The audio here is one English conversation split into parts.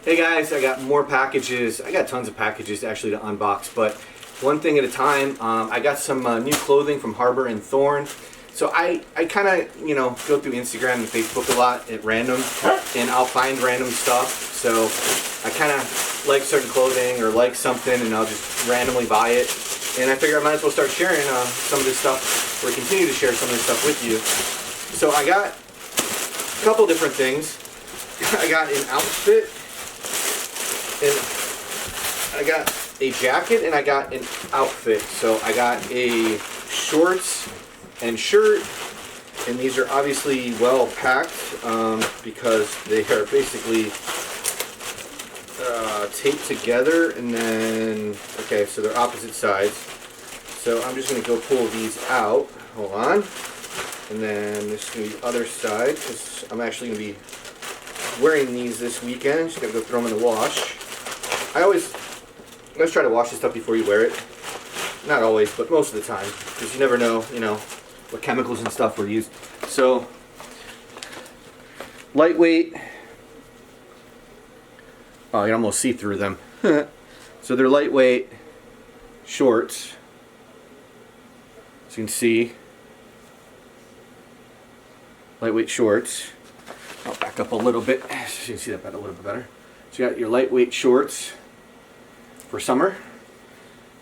Hey guys, I got more packages. I got tons of packages actually to unbox, but one thing at a time. I got some new clothing from Harbor and Thorne. So I kind of, go through Instagram and Facebook a lot at random, and I'll find random stuff. So I kind of like certain clothing or like something, and I'll just randomly buy it. And I figure I might as well start sharing some of this stuff, or continue to share some of this stuff with you. So I got a couple different things. I got an outfit, and I got a jacket, and I got an outfit. So I got a shorts and shirt, and these are obviously well packed because they are basically taped together, and then, okay, so they're opposite sides. So I'm just going to go pull these out. Hold on. And then this is going to be the other side, because I'm actually going to be wearing these this weekend. Just got to go throw them in the wash. I always try to wash this stuff before you wear it. Not always, but most of the time, because you never know, what chemicals and stuff were used. So, lightweight. Oh, you can almost see through them. So they're lightweight shorts. As you can see, lightweight shorts. I'll back up a little bit so you can see that a little bit better. So you got your lightweight shorts for summer,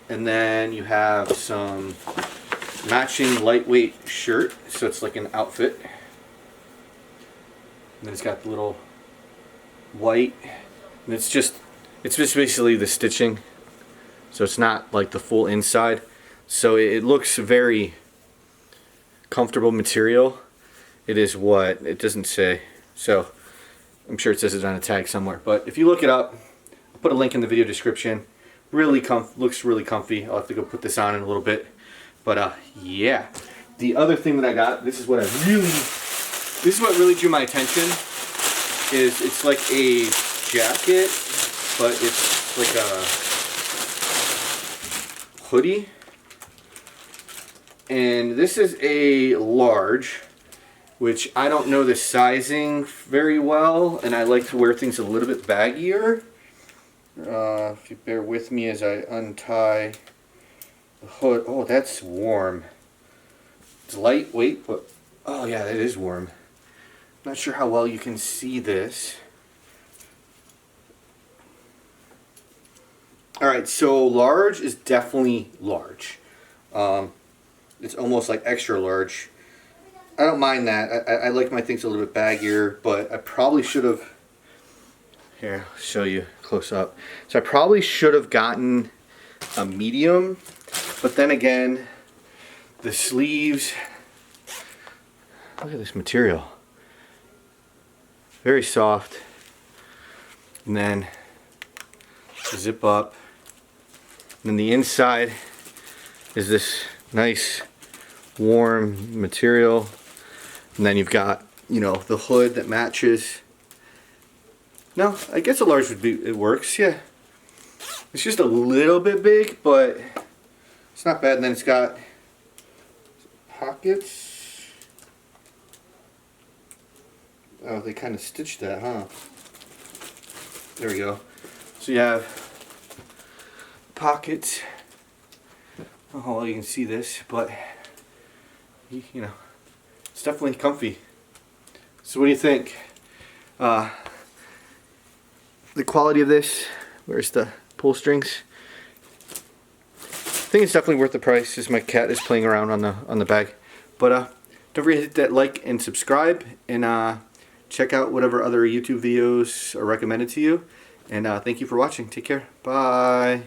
and then you have some matching lightweight shirt, so it's like an outfit. And then it's got the little white, and it's just basically the stitching, so it's not like the full inside. So it looks very comfortable material. It is what it doesn't say, so I'm sure it says it on a tag somewhere. But if you look it up, I'll put a link in the video description. Really looks really comfy. I'll have to go put this on in a little bit. But yeah, the other thing that I got, this is what really drew my attention. Is it's like a jacket, but it's like a hoodie, and this is a large, which I don't know the sizing very well, and I like to wear things a little bit baggier. If you bear with me as I untie the hood. Oh, that's warm. It's lightweight, but oh yeah, that is warm. Not sure how well you can see this. Alright, so large is definitely large. It's almost like extra large. I don't mind that. I like my things a little bit baggier, but I probably should have... Here, I'll show you close up. So I probably should have gotten a medium, but then again, the sleeves... Look at this material. Very soft. And then zip up. And then the inside is this nice warm material. And then you've got, the hood that matches. No, I guess a large would be, it works, yeah. It's just a little bit big, but it's not bad. And then it's got pockets. Oh, they kind of stitched that, huh? There we go. So you have pockets. I don't know how well you can see this, but it's definitely comfy. So what do you think? The quality of this, where's the pull strings? I think it's definitely worth the price, as my cat is playing around on the bag. But don't forget to hit that like and subscribe, and check out whatever other YouTube videos are recommended to you. And thank you for watching. Take care. Bye.